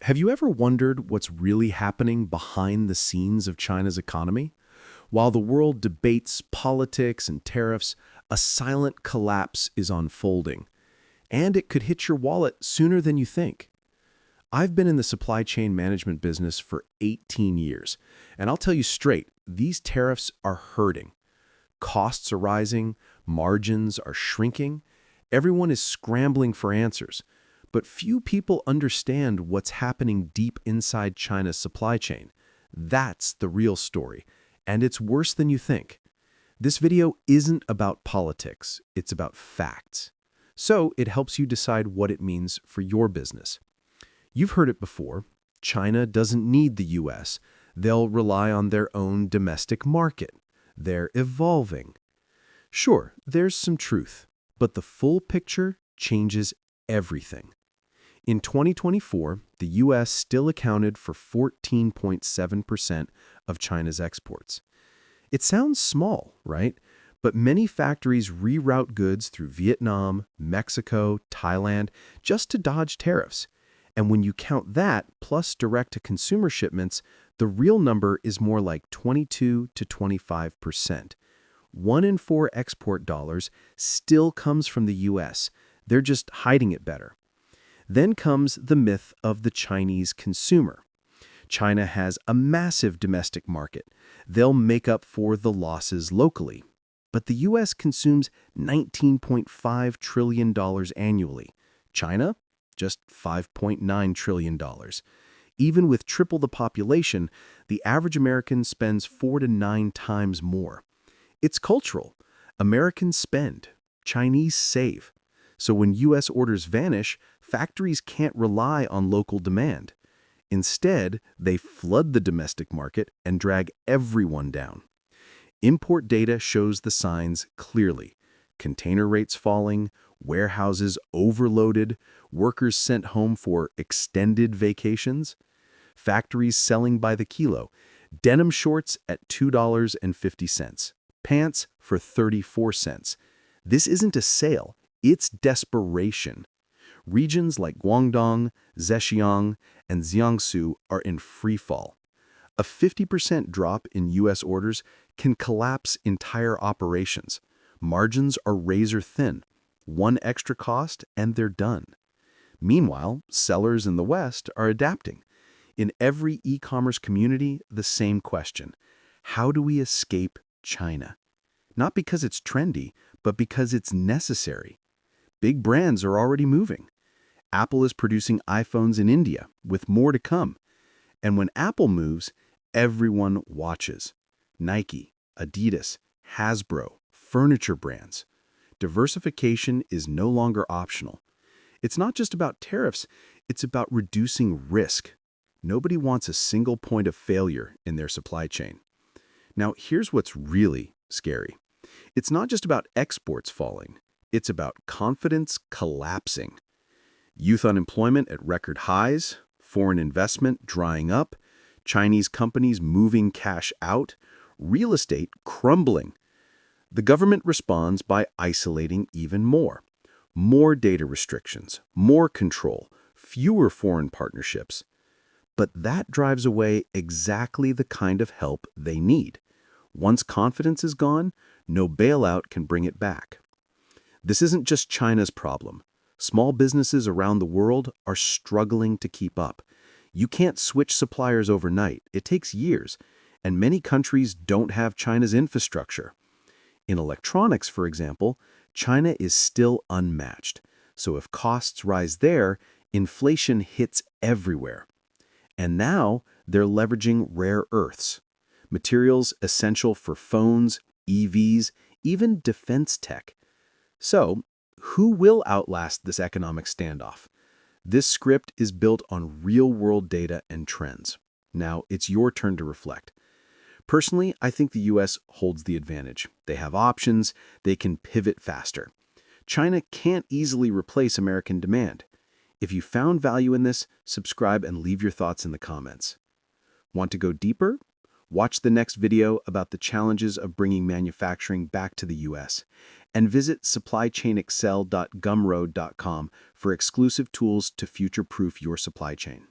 Have you ever wondered what's really happening behind the scenes of China's economy? While the world debates politics and tariffs, a silent collapse is unfolding, and it could hit your wallet sooner than you think. I've been in the supply chain management business for 18 years, and I'll tell you straight, these tariffs are hurting. Costs are rising, margins are shrinking, everyone is scrambling for answers. But few people understand what's happening deep inside China's supply chain. That's the real story, and it's worse than you think. This video isn't about politics, it's about facts. So it helps you decide what it means for your business. You've heard it before. China doesn't need the US. They'll rely on their own domestic market. They're evolving. Sure, there's some truth, but the full picture changes everything. In 2024, the U.S. still accounted for 14.7% of China's exports. It sounds small, right? But many factories reroute goods through Vietnam, Mexico, Thailand, just to dodge tariffs. And when you count that plus direct-to-consumer shipments, the real number is more like 22 to 25%. 1 in 4 export dollars still comes from the U.S. They're just hiding it better. Then comes the myth of the Chinese consumer. China has a massive domestic market. They'll make up for the losses locally. But the U.S. consumes $19.5 trillion annually. China, just $5.9 trillion. Even with triple the population, the average American spends 4 to 9 times more. It's cultural. Americans spend. Chinese save. So when U.S. orders vanish, factories can't rely on local demand. Instead, they flood the domestic market and drag everyone down. Import data shows the signs clearly. Container rates falling, warehouses overloaded, workers sent home for extended vacations, factories selling by the kilo, denim shorts at $2.50, pants for 34 cents. This isn't a sale. It's desperation. Regions like Guangdong, Zhejiang, and Jiangsu are in free fall. A 50% drop in U.S. orders can collapse entire operations. Margins are razor thin. One extra cost and they're done. Meanwhile, sellers in the West are adapting. In every e-commerce community, the same question. How do we escape China? Not because it's trendy, but because it's necessary. Big brands are already moving. Apple is producing iPhones in India, with more to come. And when Apple moves, everyone watches. Nike, Adidas, Hasbro, furniture brands. Diversification is no longer optional. It's not just about tariffs, it's about reducing risk. Nobody wants a single point of failure in their supply chain. Now, here's what's really scary. It's not just about exports falling. It's about confidence collapsing. Youth unemployment at record highs, foreign investment drying up, Chinese companies moving cash out, real estate crumbling. The government responds by isolating even more. More data restrictions, more control, fewer foreign partnerships. But that drives away exactly the kind of help they need. Once confidence is gone, no bailout can bring it back. This isn't just China's problem. Small businesses around the world are struggling to keep up. You can't switch suppliers overnight. It takes years, and many countries don't have China's infrastructure. In electronics, for example, China is still unmatched. So if costs rise there, inflation hits everywhere. And now they're leveraging rare earths, materials essential for phones, EVs, even defense tech. So, who will outlast this economic standoff? This script is built on real-world data and trends. Now, it's your turn to reflect. Personally, I think the U.S. holds the advantage. They have options, they can pivot faster. China can't easily replace American demand. If you found value in this, subscribe and leave your thoughts in the comments. Want to go deeper? Watch the next video about the challenges of bringing manufacturing back to the U.S. and visit supplychainexcel.gumroad.com for exclusive tools to future-proof your supply chain.